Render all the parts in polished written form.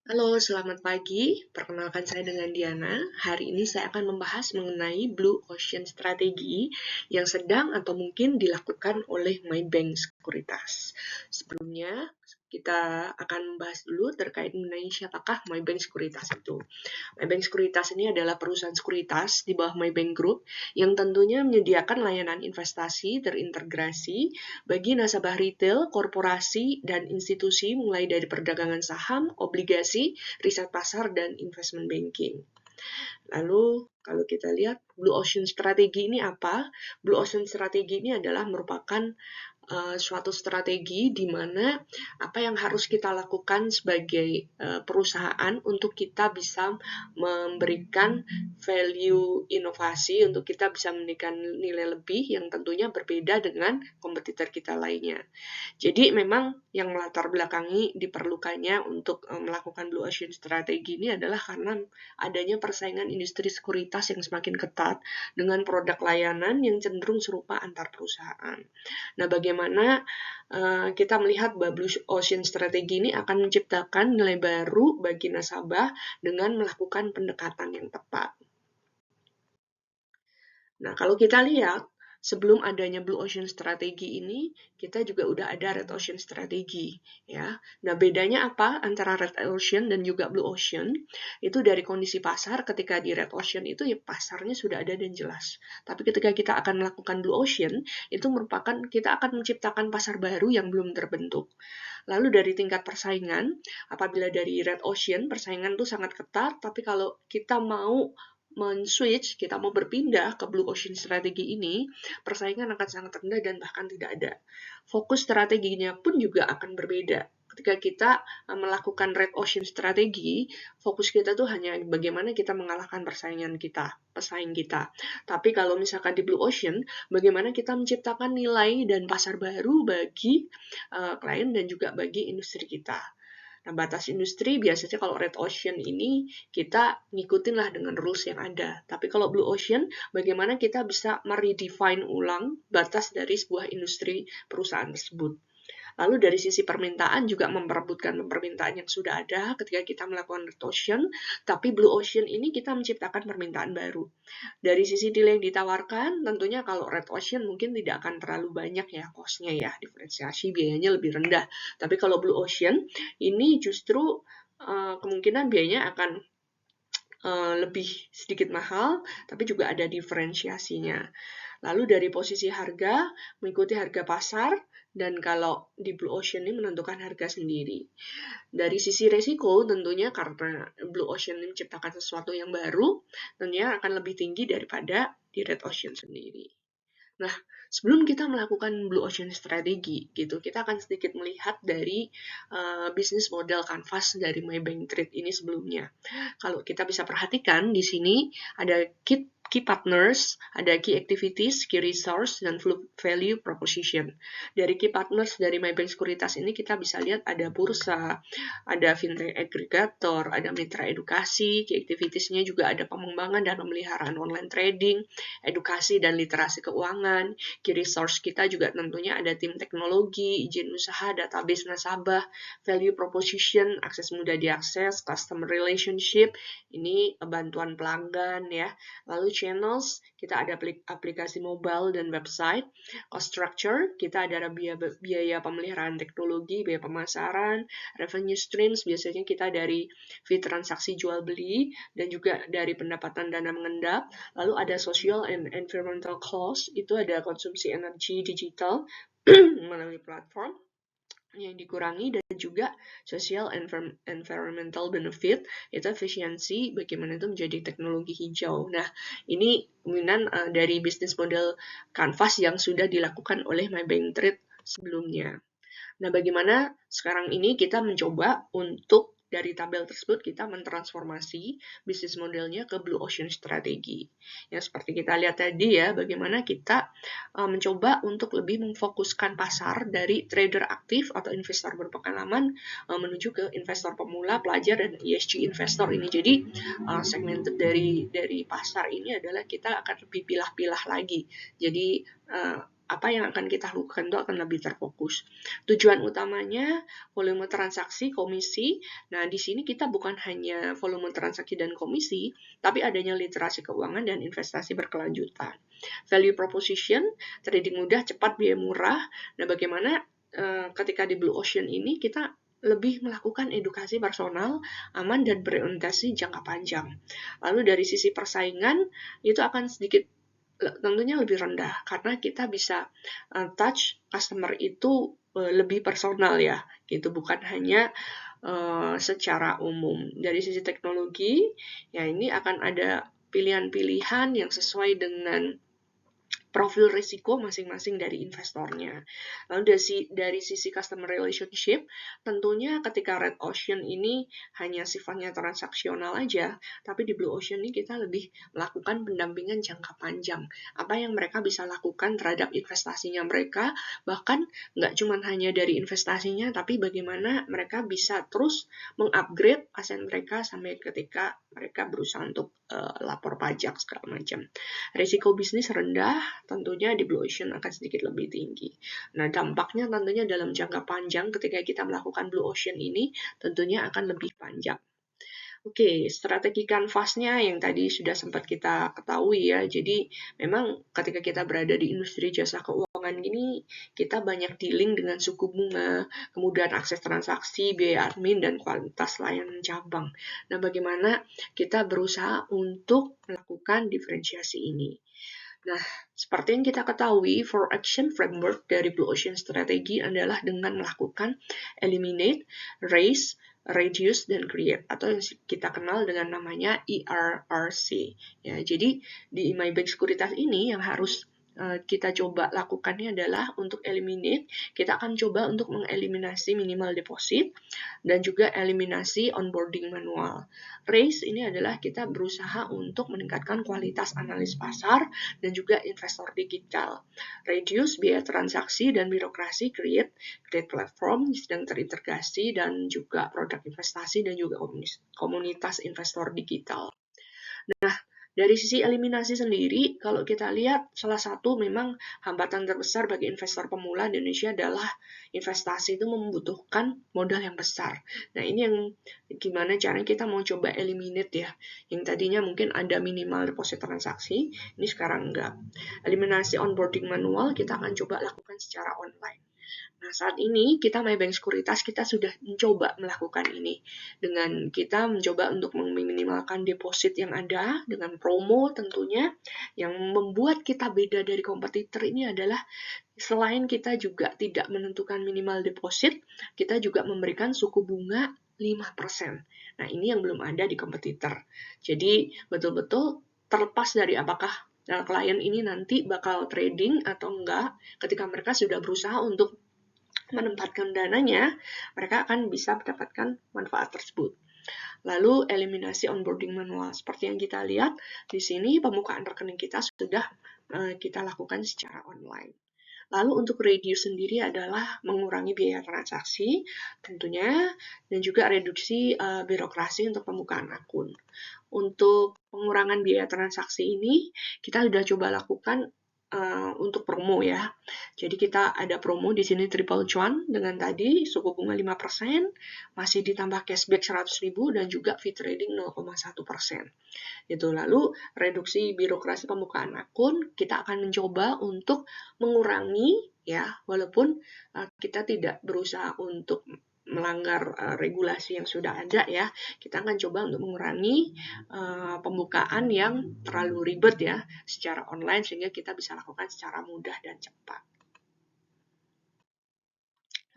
Halo, selamat pagi. Perkenalkan saya dengan Diana. Hari ini saya akan membahas mengenai Blue Ocean Strategi yang sedang atau mungkin dilakukan oleh Maybank Sekuritas. Sebelumnya, kita akan membahas dulu terkait mengenai siapakah Maybank Sekuritas itu. Maybank Sekuritas ini adalah perusahaan sekuritas di bawah Maybank Group yang tentunya menyediakan layanan investasi terintegrasi bagi nasabah retail, korporasi, dan institusi mulai dari perdagangan saham, obligasi, riset pasar, dan investment banking. Lalu kalau kita lihat Blue Ocean Strategi ini apa? Blue Ocean Strategi ini adalah merupakan suatu strategi di mana apa yang harus kita lakukan sebagai perusahaan untuk kita bisa memberikan value inovasi, untuk kita bisa memberikan nilai lebih yang tentunya berbeda dengan kompetitor kita lainnya. Jadi memang yang melatar belakangi diperlukannya untuk melakukan Blue Ocean Strategi ini adalah karena adanya persaingan industri sekuritas yang semakin ketat dengan produk layanan yang cenderung serupa antar perusahaan. Nah, bagaimana kita melihat bahwa Blue Ocean Strategi ini akan menciptakan nilai baru bagi nasabah dengan melakukan pendekatan yang tepat. Nah, kalau kita lihat, sebelum adanya Blue Ocean Strategi ini, kita juga udah ada Red Ocean Strategi, ya. Nah, bedanya apa antara Red Ocean dan juga Blue Ocean? Itu dari kondisi pasar, ketika di Red Ocean itu ya pasarnya sudah ada dan jelas. Tapi ketika kita akan melakukan Blue Ocean, itu merupakan kita akan menciptakan pasar baru yang belum terbentuk. Lalu dari tingkat persaingan, apabila dari Red Ocean, persaingan itu sangat ketat, tapi kalau kita mau men-switch, kita mau berpindah ke Blue Ocean Strategi ini, persaingan akan sangat rendah dan bahkan tidak ada. Fokus strateginya pun juga akan berbeda. Ketika kita melakukan Red Ocean Strategi, fokus kita tuh hanya bagaimana kita mengalahkan pesaing kita. Tapi kalau misalkan di Blue Ocean, bagaimana kita menciptakan nilai dan pasar baru bagi klien dan juga bagi industri kita. Nah, batas industri biasanya kalau Red Ocean ini kita ngikutin lah dengan rules yang ada. Tapi kalau Blue Ocean, bagaimana kita bisa meredefine ulang batas dari sebuah industri perusahaan tersebut. Lalu dari sisi permintaan juga memperebutkan permintaan yang sudah ada ketika kita melakukan Red Ocean, tapi Blue Ocean ini kita menciptakan permintaan baru. Dari sisi deal yang ditawarkan, tentunya kalau Red Ocean mungkin tidak akan terlalu banyak ya cost-nya ya, diferensiasi biayanya lebih rendah. Tapi kalau Blue Ocean, ini justru kemungkinan biayanya akan lebih sedikit mahal, tapi juga ada diferensiasinya. Lalu dari posisi harga, mengikuti harga pasar, dan kalau di Blue Ocean ini menentukan harga sendiri. Dari sisi resiko, tentunya karena Blue Ocean ini menciptakan sesuatu yang baru, tentunya akan lebih tinggi daripada di Red Ocean sendiri. Nah, sebelum kita melakukan Blue Ocean Strategi, gitu, kita akan sedikit melihat dari bisnis model kanvas dari Maybank Trade ini sebelumnya. Kalau kita bisa perhatikan di sini ada key partners, ada key activities, key resource, dan value proposition. Dari key partners dari Maybank Sekuritas ini kita bisa lihat ada bursa, ada fintech aggregator, ada mitra edukasi, key activitiesnya juga ada pengembangan dan pemeliharaan online trading, edukasi dan literasi keuangan. Key resource kita juga tentunya ada tim teknologi, izin usaha, database nasabah, value proposition, akses mudah diakses, customer relationship, ini bantuan pelanggan ya. Lalu channels, kita ada aplikasi mobile dan website. Cost structure, kita ada biaya pemeliharaan teknologi, biaya pemasaran. Revenue streams, biasanya kita dari fee transaksi jual beli dan juga dari pendapatan dana mengendap. Lalu ada social and environmental cost, itu ada konsumsi energi digital melalui platform yang dikurangi, dan juga social environmental benefit, itu efisiensi bagaimana itu menjadi teknologi hijau. Nah, ini kemungkinan dari bisnis model kanvas yang sudah dilakukan oleh Maybank Trade sebelumnya. Nah, bagaimana sekarang ini kita mencoba untuk dari tabel tersebut kita mentransformasi bisnis modelnya ke Blue Ocean Strategi. Ya, seperti kita lihat tadi ya, bagaimana kita mencoba untuk lebih memfokuskan pasar dari trader aktif atau investor berpengalaman menuju ke investor pemula, pelajar, dan ESG investor ini. Jadi segmented dari pasar ini adalah kita akan lebih pilah-pilah lagi. Jadi apa yang akan kita lakukan itu akan lebih terfokus. Tujuan utamanya volume transaksi, komisi. Nah, di sini kita bukan hanya volume transaksi dan komisi, tapi adanya literasi keuangan dan investasi berkelanjutan. Value proposition, trading mudah, cepat, biaya murah. Nah, bagaimana ketika di Blue Ocean ini kita lebih melakukan edukasi personal, aman, dan berorientasi jangka panjang. Lalu dari sisi persaingan, itu akan sedikit tentunya lebih rendah, karena kita bisa touch customer itu lebih personal ya, gitu, bukan hanya secara umum. Dari sisi teknologi, ya ini akan ada pilihan-pilihan yang sesuai dengan profil risiko masing-masing dari investornya. Lalu dari sisi customer relationship, tentunya ketika Red Ocean ini hanya sifatnya transaksional aja, tapi di Blue Ocean ini kita lebih melakukan pendampingan jangka panjang. Apa yang mereka bisa lakukan terhadap investasinya mereka, bahkan nggak cuma hanya dari investasinya, tapi bagaimana mereka bisa terus mengupgrade aset mereka sampai ketika mereka berusaha untuk lapor pajak segala macam. Risiko bisnis rendah, tentunya di Blue Ocean akan sedikit lebih tinggi. Nah, dampaknya tentunya dalam jangka panjang ketika kita melakukan Blue Ocean ini tentunya akan lebih panjang. Oke, strategi kanvasnya yang tadi sudah sempat kita ketahui ya. Jadi memang ketika kita berada di industri jasa keuangan ini, kita banyak dealing dengan suku bunga, kemudian akses transaksi, biaya admin, dan kualitas layanan cabang. Nah, bagaimana kita berusaha untuk melakukan diferensiasi ini? Nah, seperti yang kita ketahui, for action framework dari Blue Ocean Strategy adalah dengan melakukan eliminate, raise, reduce, dan create, atau yang kita kenal dengan namanya ERRC. Ya, jadi di MyBank Sekuritas ini yang harus kita coba lakukannya adalah untuk eliminate, kita akan coba untuk mengeliminasi minimal deposit dan juga eliminasi onboarding manual. Raise ini adalah kita berusaha untuk meningkatkan kualitas analis pasar dan juga investor digital. Reduce biaya transaksi dan birokrasi, create platform yang terintegrasi dan juga produk investasi dan juga komunitas investor digital. Nah, dari sisi eliminasi sendiri, kalau kita lihat salah satu memang hambatan terbesar bagi investor pemula di Indonesia adalah investasi itu membutuhkan modal yang besar. Nah, ini yang gimana caranya kita mau coba eliminate ya. Yang tadinya mungkin ada minimal deposit transaksi, ini sekarang enggak. Eliminasi onboarding manual kita akan coba lakukan secara online. Nah, saat ini kita MyBank Sekuritas kita sudah mencoba melakukan ini dengan kita mencoba untuk meminimalkan deposit yang ada dengan promo tentunya. Yang membuat kita beda dari kompetitor ini adalah selain kita juga tidak menentukan minimal deposit, kita juga memberikan suku bunga 5%. Nah, ini yang belum ada di kompetitor. Jadi, betul-betul terlepas dari apakah klien ini nanti bakal trading atau enggak, ketika mereka sudah berusaha untuk menempatkan dananya, mereka akan bisa mendapatkan manfaat tersebut. Lalu eliminasi onboarding manual. Seperti yang kita lihat di sini pembukaan rekening kita sudah kita lakukan secara online. Lalu untuk reduce sendiri adalah mengurangi biaya transaksi tentunya dan juga reduksi birokrasi untuk pembukaan akun. Untuk pengurangan biaya transaksi ini kita sudah coba lakukan untuk promo ya. Jadi kita ada promo di sini triple cuan dengan tadi suku bunga 5%, masih ditambah cashback 100.000 dan juga fee trading 0,1%. Gitu. Lalu reduksi birokrasi pembukaan akun, kita akan mencoba untuk mengurangi ya, walaupun kita tidak berusaha untuk melanggar regulasi yang sudah ada ya, kita akan coba untuk mengurangi pembukaan yang terlalu ribet ya secara online sehingga kita bisa lakukan secara mudah dan cepat.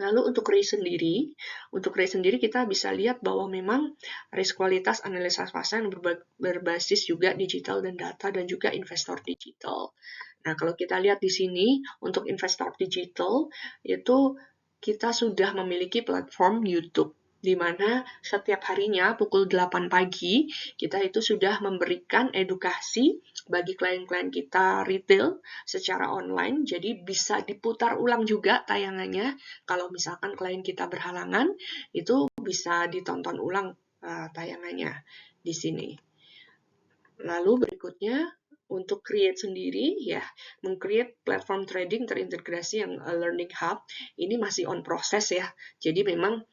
Lalu untuk RACE sendiri kita bisa lihat bahwa memang RACE kualitas analisa pasar yang berbasis juga digital dan data dan juga investor digital. Nah, kalau kita lihat di sini untuk investor digital itu kita sudah memiliki platform YouTube di mana setiap harinya pukul 8 pagi kita itu sudah memberikan edukasi bagi klien-klien kita retail secara online, jadi bisa diputar ulang juga tayangannya. Kalau misalkan klien kita berhalangan, itu bisa ditonton ulang tayangannya di sini. Lalu berikutnya untuk create sendiri ya, meng-create platform trading terintegrasi yang learning hub ini masih on proses ya. Jadi memang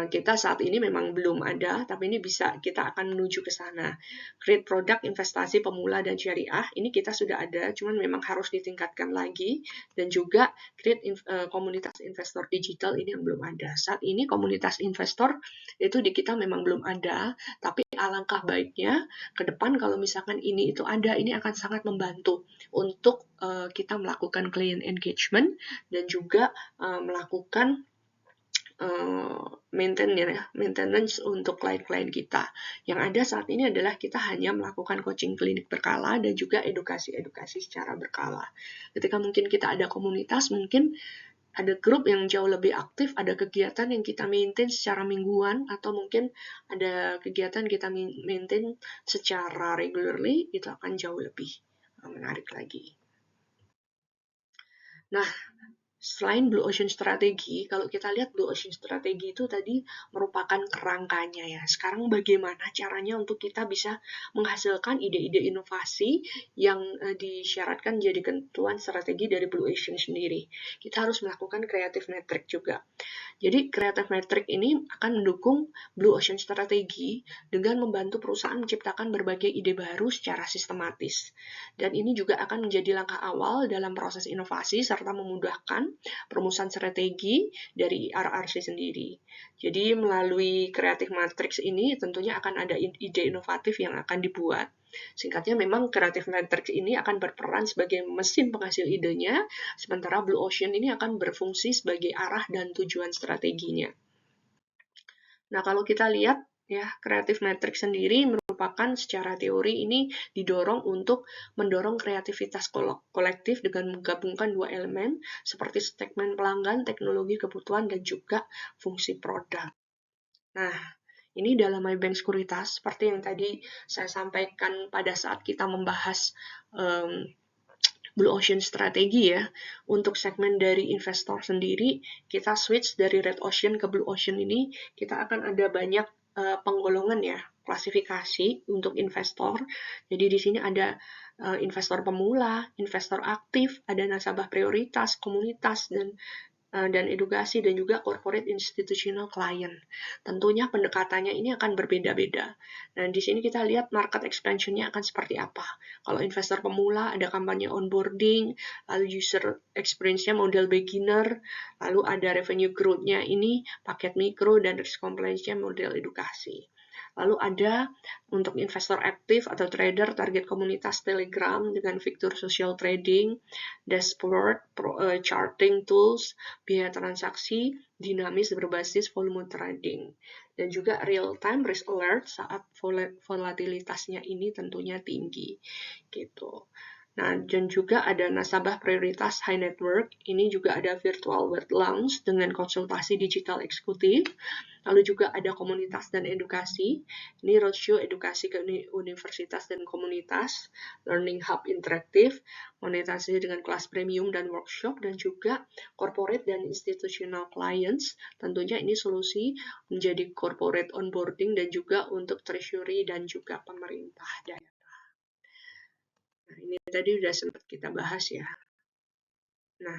kita saat ini memang belum ada, tapi ini kita akan menuju ke sana. Create produk investasi pemula dan syariah ini kita sudah ada, cuman memang harus ditingkatkan lagi, dan juga create komunitas investor digital ini yang belum ada. Saat ini komunitas investor itu di kita memang belum ada, tapi alangkah baiknya ke depan kalau misalkan ini itu ada, ini akan sangat membantu untuk kita melakukan client engagement dan juga melakukan maintenance untuk klien-klien kita. Yang ada saat ini adalah kita hanya melakukan coaching klinik berkala dan juga edukasi-edukasi secara berkala. Ketika mungkin kita ada komunitas, mungkin ada grup yang jauh lebih aktif, ada kegiatan yang kita maintain secara mingguan, atau mungkin ada kegiatan kita maintain secara regularly, itu akan jauh lebih menarik lagi. Nah, selain Blue Ocean Strategi, kalau kita lihat Blue Ocean Strategi itu tadi merupakan kerangkanya ya. Sekarang bagaimana caranya untuk kita bisa menghasilkan ide-ide inovasi yang disyaratkan jadi ketentuan strategi dari Blue Ocean sendiri. Kita harus melakukan creative metric juga. Jadi creative metric ini akan mendukung Blue Ocean Strategi dengan membantu perusahaan menciptakan berbagai ide baru secara sistematis. Dan ini juga akan menjadi langkah awal dalam proses inovasi serta memudahkan perumusan strategi dari RRC sendiri. Jadi melalui creative matrix ini tentunya akan ada ide inovatif yang akan dibuat. Singkatnya memang creative matrix ini akan berperan sebagai mesin penghasil idenya, sementara Blue Ocean ini akan berfungsi sebagai arah dan tujuan strateginya. Nah, kalau kita lihat ya, creative matrix sendiri merupakan secara teori ini didorong untuk mendorong kreativitas kolektif dengan menggabungkan dua elemen seperti segmen pelanggan, teknologi kebutuhan, dan juga fungsi produk. Nah, ini dalam MyBank Sekuritas, seperti yang tadi saya sampaikan pada saat kita membahas Blue Ocean strategi ya. Untuk segmen dari investor sendiri, kita switch dari Red Ocean ke Blue Ocean ini, kita akan ada banyak penggolongan ya, klasifikasi untuk investor. Jadi di sini ada investor pemula, investor aktif, ada nasabah prioritas, komunitas, dan edukasi, dan juga corporate institutional client. Tentunya pendekatannya ini akan berbeda-beda. Dan di sini kita lihat market expansion-nya akan seperti apa. Kalau investor pemula ada kampanye onboarding, lalu user experience-nya model beginner, lalu ada revenue growth-nya ini paket mikro, dan risk compliance-nya model edukasi. Lalu ada untuk investor aktif atau trader target komunitas Telegram dengan fitur social trading, dashboard, charting tools, biaya transaksi dinamis berbasis volume trading, dan juga real time risk alert saat volatilitasnya ini tentunya tinggi gitu. Nah, dan juga ada nasabah prioritas high network, ini juga ada virtual web lounge dengan konsultasi digital eksekutif, lalu juga ada komunitas dan edukasi, ini roadshow edukasi ke universitas dan komunitas, learning hub interaktif, monetasi dengan kelas premium dan workshop, dan juga corporate dan institutional clients, tentunya ini solusi menjadi corporate onboarding dan juga untuk treasury dan juga pemerintah daerah. Nah, ini tadi sudah sempat kita bahas ya. Nah,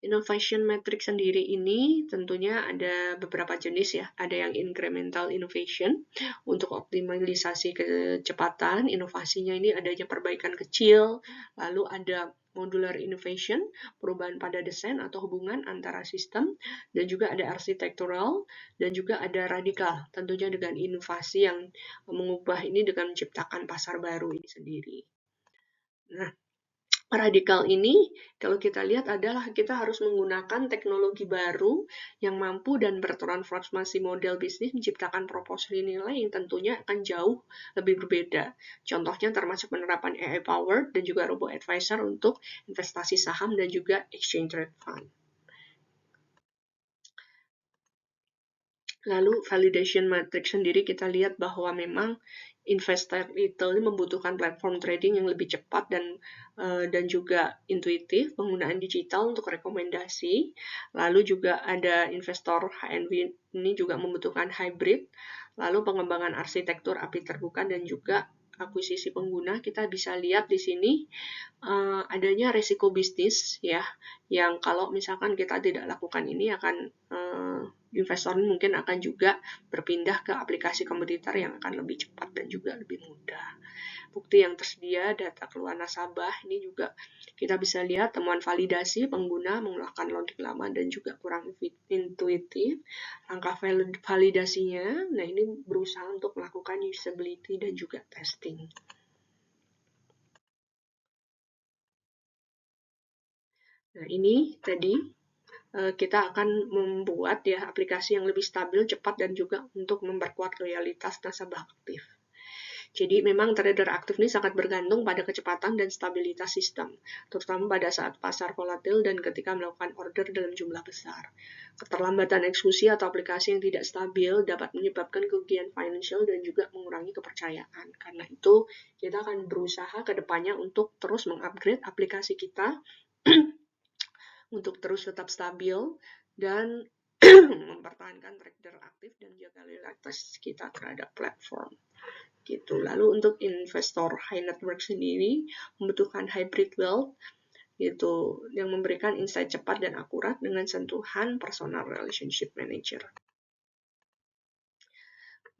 innovation matrix sendiri ini tentunya ada beberapa jenis ya. Ada yang incremental innovation untuk optimalisasi kecepatan. Inovasinya ini adanya perbaikan kecil. Lalu ada modular innovation, perubahan pada desain atau hubungan antara sistem. Dan juga ada architectural. Dan juga ada radikal. Tentunya dengan inovasi yang mengubah ini dengan menciptakan pasar baru ini sendiri. Nah, radikal ini kalau kita lihat adalah kita harus menggunakan teknologi baru yang mampu dan bertransformasi model bisnis menciptakan proposal nilai yang tentunya akan jauh lebih berbeda. Contohnya termasuk penerapan AI powered dan juga robo advisor untuk investasi saham dan juga exchange rate fund. Lalu validation matrix sendiri kita lihat bahwa memang investor retail ini membutuhkan platform trading yang lebih cepat dan juga intuitif, penggunaan digital untuk rekomendasi. Lalu juga ada investor HNW ini juga membutuhkan hybrid, lalu pengembangan arsitektur API terbuka dan juga akuisisi pengguna, kita bisa lihat di sini adanya resiko bisnis ya, yang kalau misalkan kita tidak lakukan ini akan investor mungkin akan juga berpindah ke aplikasi kompetitor yang akan lebih cepat dan juga lebih mudah. Bukti yang tersedia, data keluar nasabah, ini juga kita bisa lihat temuan validasi pengguna mengeluarkan logic lama dan juga kurang intuitif. Langkah validasinya, nah ini berusaha untuk melakukan usability dan juga testing. Nah ini tadi kita akan membuat ya aplikasi yang lebih stabil, cepat, dan juga untuk memperkuat loyalitas nasabah aktif. Jadi memang trader aktif ini sangat bergantung pada kecepatan dan stabilitas sistem, terutama pada saat pasar volatil dan ketika melakukan order dalam jumlah besar. Keterlambatan eksekusi atau aplikasi yang tidak stabil dapat menyebabkan kerugian financial dan juga mengurangi kepercayaan. Karena itu, kita akan berusaha ke depannya untuk terus mengupgrade aplikasi kita untuk terus tetap stabil dan mempertahankan trader aktif dan jaga loyalitas kita terhadap platform. Gitu. Lalu untuk investor high net worth sendiri membutuhkan hybrid wealth gitu yang memberikan insight cepat dan akurat dengan sentuhan personal relationship manager.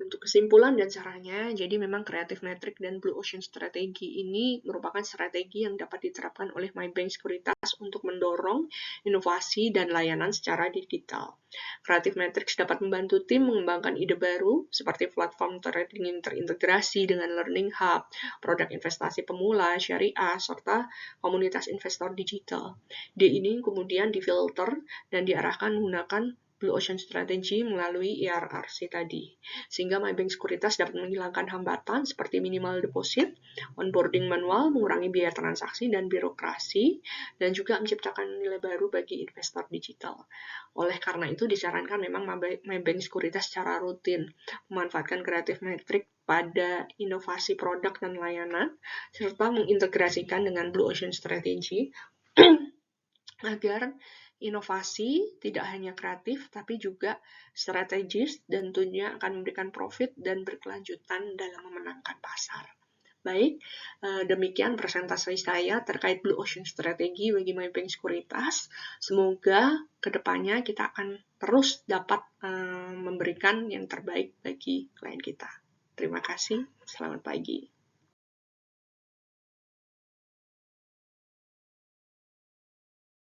Untuk kesimpulan dan caranya, jadi memang Creative Metric dan Blue Ocean Strategi ini merupakan strategi yang dapat diterapkan oleh MyBank Sekuritas untuk mendorong inovasi dan layanan secara digital. Creative Metrics dapat membantu tim mengembangkan ide baru seperti platform trading yang terintegrasi dengan Learning Hub, produk investasi pemula, syariah, serta komunitas investor digital. Ide ini kemudian difilter dan diarahkan menggunakan Blue Ocean Strategy melalui IRRC tadi. Sehingga MyBank Sekuritas dapat menghilangkan hambatan seperti minimal deposit, onboarding manual, mengurangi biaya transaksi dan birokrasi, dan juga menciptakan nilai baru bagi investor digital. Oleh karena itu disarankan memang MyBank Sekuritas secara rutin memanfaatkan Creative Metric pada inovasi produk dan layanan, serta mengintegrasikan dengan Blue Ocean Strategy agar inovasi tidak hanya kreatif tapi juga strategis dan tentunya akan memberikan profit dan berkelanjutan dalam memenangkan pasar. Baik, demikian presentasi saya terkait Blue Ocean Strategi bagi MyBank Sekuritas. Semoga kedepannya kita akan terus dapat memberikan yang terbaik bagi klien kita. Terima kasih, selamat pagi.